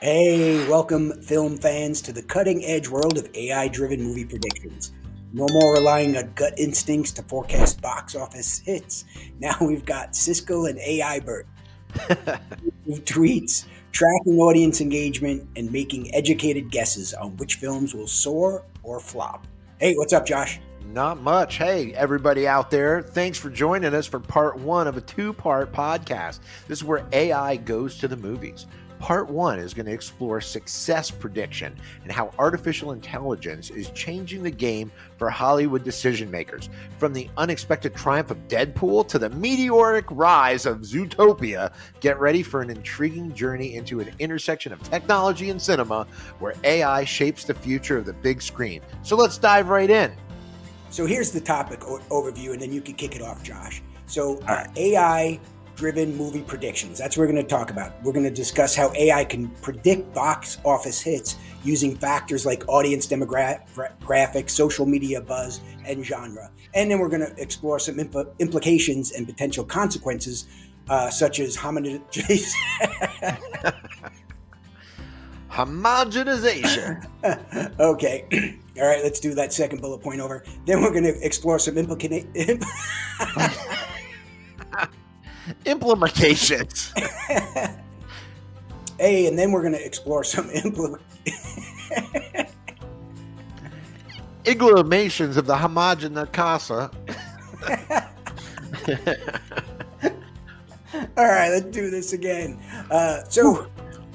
Hey, welcome film fans to the cutting edge world of AI driven movie predictions. No more relying on gut instincts to forecast box office hits. Now we've got Cisco and AI Bert with tweets, tracking audience engagement, and making educated guesses on which films will soar or flop. Hey, what's up, Josh? Not much. Hey, everybody out there, thanks for joining us for part one of a two-part podcast. This is where AI goes to the movies. Part one is going to explore success prediction and how artificial intelligence is changing the game for Hollywood decision makers. From the unexpected triumph of Deadpool to the meteoric rise of Zootopia, get ready for an intriguing journey into an intersection of technology and cinema where AI shapes the future of the big screen. So let's dive right in. So here's the topic overview, and then you can kick it off, Josh. So AI driven movie predictions. That's what we're going to talk about. We're going to discuss how AI can predict box office hits using factors like audience demographics, social media buzz, and genre. And then we're going to explore some implications and potential consequences, such as homogenization. Homogenization. Okay. All right, let's do that second bullet point over. Then we're going to explore some Implications. Hey, and then we're going to explore some Igglamations of the homogenization. All right, let's do this again. So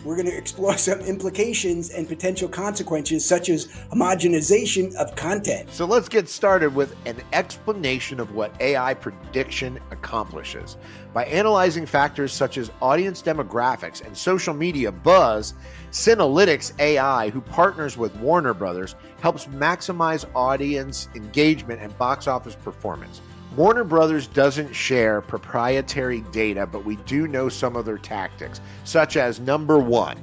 we're going to explore some implications and potential consequences, such as homogenization of content. So let's get started with an explanation of what AI prediction accomplishes. By analyzing factors such as audience demographics and social media buzz, Synalytics AI, who partners with Warner Brothers, helps maximize audience engagement and box office performance. Warner Brothers doesn't share proprietary data, but we do know some of their tactics, such as number one,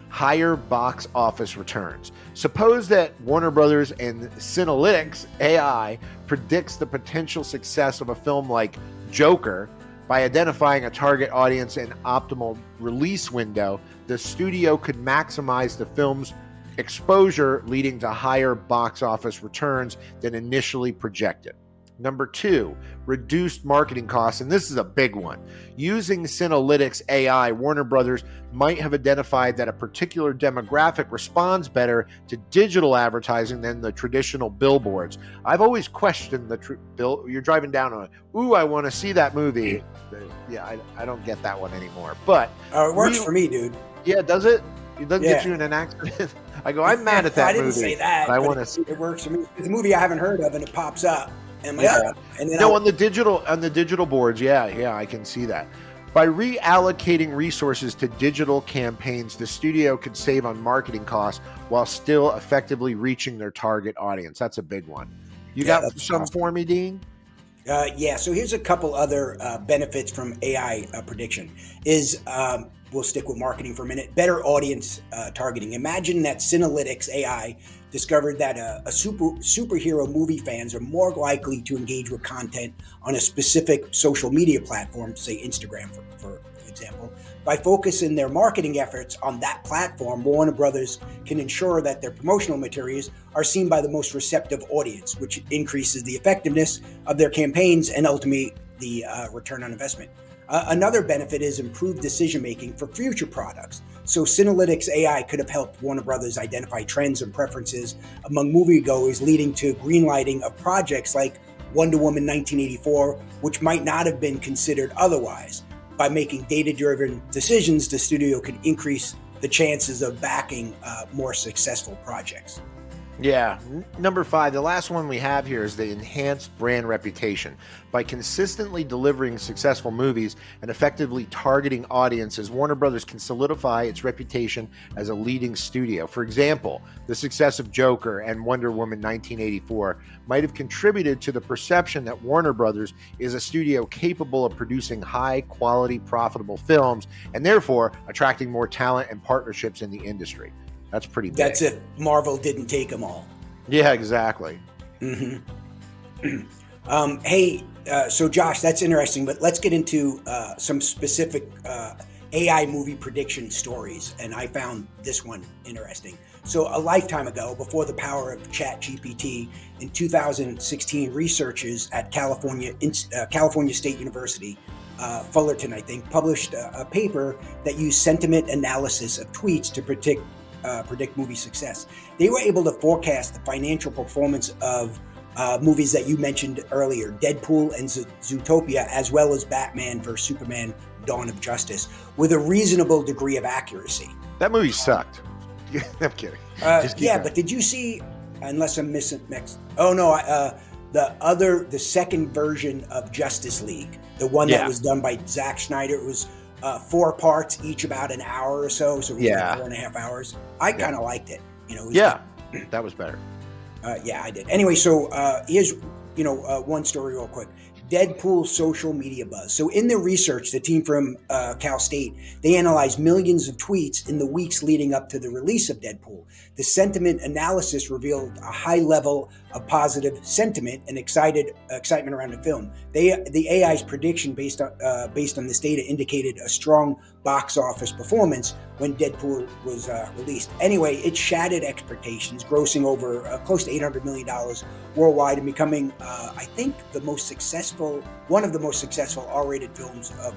higher box office returns. Suppose that Warner Brothers and Synalytics AI predicts the potential success of a film like Joker by identifying a target audience and optimal release window. The studio could maximize the film's exposure, leading to higher box office returns than initially projected. Number two, reduced marketing costs, and this is a big one. Using Synalytics AI, Warner Brothers might have identified that a particular demographic responds better to digital advertising than the traditional billboards. I've always questioned the you're driving down on, ooh, I want to see that movie. Yeah, I don't get that one anymore. But it works for me, dude. Yeah, does it? It doesn't get you in an accident. I go, I'm mad at that movie. I didn't say that. But I want to see it. Works for me. It's a movie I haven't heard of, and it pops up. And then on the digital boards, yeah, I can see that. By reallocating resources to digital campaigns, the studio could save on marketing costs while still effectively reaching their target audience. That's a big one. You got some awesome for me, Dean? Yeah. So here's a couple other benefits from AI prediction. We'll stick with marketing for a minute. Better audience targeting. Imagine that Synalytics AI discovered that superhero movie fans are more likely to engage with content on a specific social media platform, say Instagram, for example. By focusing their marketing efforts on that platform, Warner Brothers can ensure that their promotional materials are seen by the most receptive audience, which increases the effectiveness of their campaigns and ultimately the return on investment. Another benefit is improved decision-making for future products. So Synalytics AI could have helped Warner Brothers identify trends and preferences among moviegoers, leading to greenlighting of projects like Wonder Woman 1984, which might not have been considered otherwise. By making data-driven decisions, the studio could increase the chances of backing more successful projects. Yeah. Number five, the last one we have here is the enhanced brand reputation. By consistently delivering successful movies and effectively targeting audiences, Warner Brothers can solidify its reputation as a leading studio. For example, the success of Joker and Wonder Woman 1984 might have contributed to the perception that Warner Brothers is a studio capable of producing high-quality, profitable films and therefore attracting more talent and partnerships in the industry. That's pretty big. That's if Marvel didn't take them all. Yeah, exactly. Mm-hmm. So Josh, that's interesting, but let's get into some specific AI movie prediction stories, and I found this one interesting. So a lifetime ago, before the power of ChatGPT, in 2016, researchers at California State University, Fullerton, I think, published a paper that used sentiment analysis of tweets to predict movie success. They were able to forecast the financial performance of movies that you mentioned earlier, Deadpool and Zootopia, as well as Batman vs. Superman, Dawn of Justice, with a reasonable degree of accuracy. That movie sucked. I'm kidding. But did you see, unless I'm missing next, the second version of Justice League, the one that was done by Zack Snyder? It was 4 parts, each about an hour or so it was like 4.5 hours. I kind of liked it. That was better. I did. Anyway, so here's one story real quick. Deadpool social media buzz. So in their research, the team from Cal State, they analyzed millions of tweets in the weeks leading up to the release of Deadpool. The sentiment analysis revealed a high level of positive sentiment and excitement around the film. The AI's prediction based on this data indicated a strong box office performance when Deadpool was released. Anyway, it shattered expectations, grossing over close to $800 million worldwide and becoming, I think, one of the most successful R-rated films of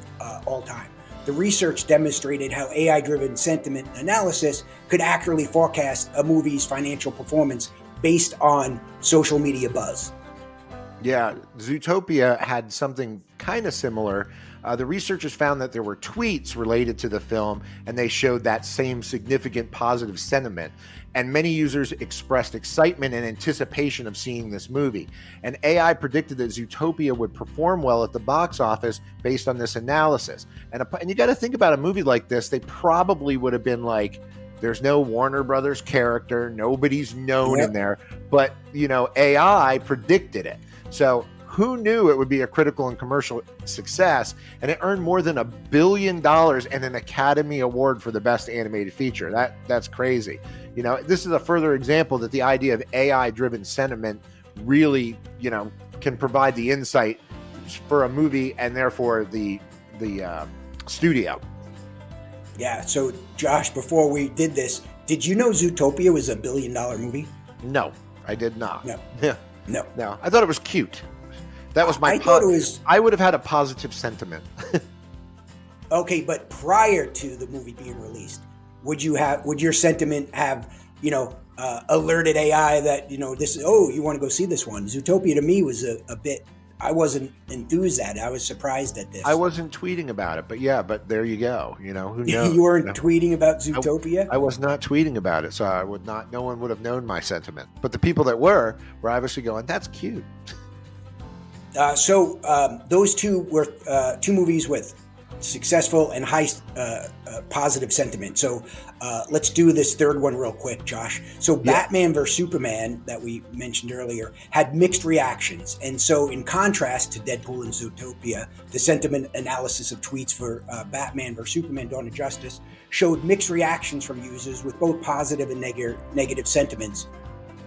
all time. The research demonstrated how AI-driven sentiment analysis could accurately forecast a movie's financial performance based on social media buzz. Yeah, Zootopia had something kind of similar. The researchers found that there were tweets related to the film, and they showed that same significant positive sentiment. And many users expressed excitement and anticipation of seeing this movie. And AI predicted that Zootopia would perform well at the box office based on this analysis. And you got to think about a movie like this, they probably would have been like, there's no Warner Brothers character, nobody's known in there, but AI predicted it. So who knew it would be a critical and commercial success? And it earned more than $1 billion and an Academy Award for the best animated feature. That's crazy. This is a further example that the idea of AI-driven sentiment really, can provide the insight for a movie and therefore the studio. Yeah. So, Josh, before we did this, did you know Zootopia was a $1 billion movie? No, I did not. No. Yeah. No. I thought it was cute. That was my. I would have had a positive sentiment. Okay, but prior to the movie being released, would your sentiment have alerted AI that this is, you want to go see this one? Zootopia to me was a bit. I wasn't enthused at it. I was surprised at this. I wasn't tweeting about it, but there you go. Who knows? You weren't tweeting about Zootopia? I was not tweeting about it, so I would not. No one would have known my sentiment. But the people that were obviously going, "That's cute." So those two were two movies with successful and high positive sentiment. So let's do this third one real quick, Josh. So Batman vs. Superman that we mentioned earlier had mixed reactions. And so in contrast to Deadpool and Zootopia, the sentiment analysis of tweets for Batman vs. Superman, Dawn of Justice showed mixed reactions from users with both positive and negative sentiments,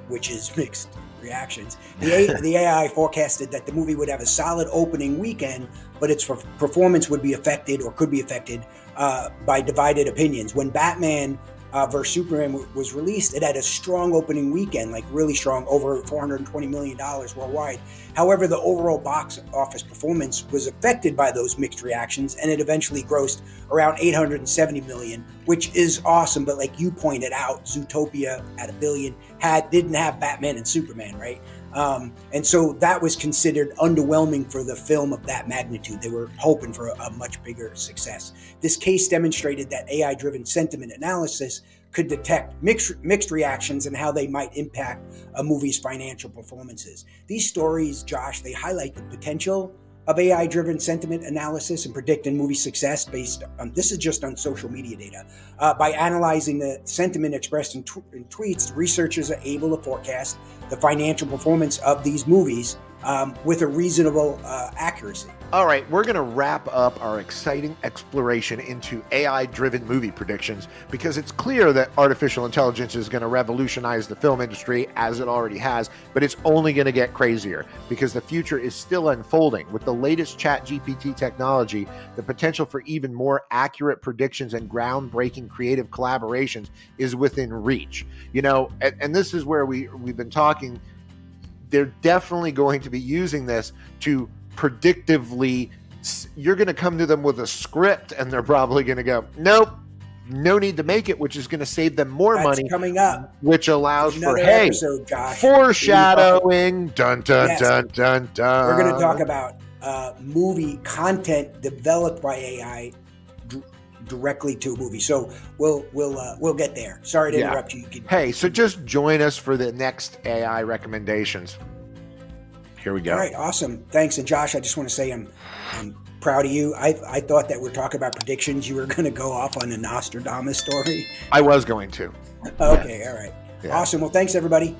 which is mixed reactions. The AI forecasted that the movie would have a solid opening weekend, but its performance would be affected or could be affected by divided opinions. When Batman vs. Superman was released, it had a strong opening weekend, like really strong, over $420 million worldwide. However, the overall box office performance was affected by those mixed reactions, and it eventually grossed around $870 million, which is awesome. But like you pointed out, Zootopia at $1 billion didn't have Batman and Superman, right? And so that was considered underwhelming for the film of that magnitude. They were hoping for a much bigger success. This case demonstrated that AI-driven sentiment analysis could detect mixed reactions and how they might impact a movie's financial performances. These stories, Josh, they highlight the potential of AI-driven sentiment analysis and predicting movie success based on, this is just on social media data. By analyzing the sentiment expressed in tweets, researchers are able to forecast the financial performance of these movies with a reasonable accuracy. All right, we're going to wrap up our exciting exploration into AI-driven movie predictions because it's clear that artificial intelligence is going to revolutionize the film industry as it already has, but it's only going to get crazier because the future is still unfolding. With the latest ChatGPT technology, the potential for even more accurate predictions and groundbreaking creative collaborations is within reach. You know, and this is where we've been talking. They're definitely going to be using this to predictively, you're going to come to them with a script and they're probably going to go, nope, no need to make it, which is going to save them more money. Coming up, which allows for, episode, Josh, foreshadowing. Dun, dun, yes. Dun, dun, dun. We're going to talk about movie content developed by AI directly to a movie. So we'll get there. Sorry to interrupt you. Hey, so just join us for the next AI recommendations. Here we go. All right, awesome. Thanks. And Josh, I just want to say I'm proud of you. I thought that we're talking about predictions. You were going to go off on a Nostradamus story. I was going to. Okay, all right. Yeah. Awesome. Well, thanks, everybody.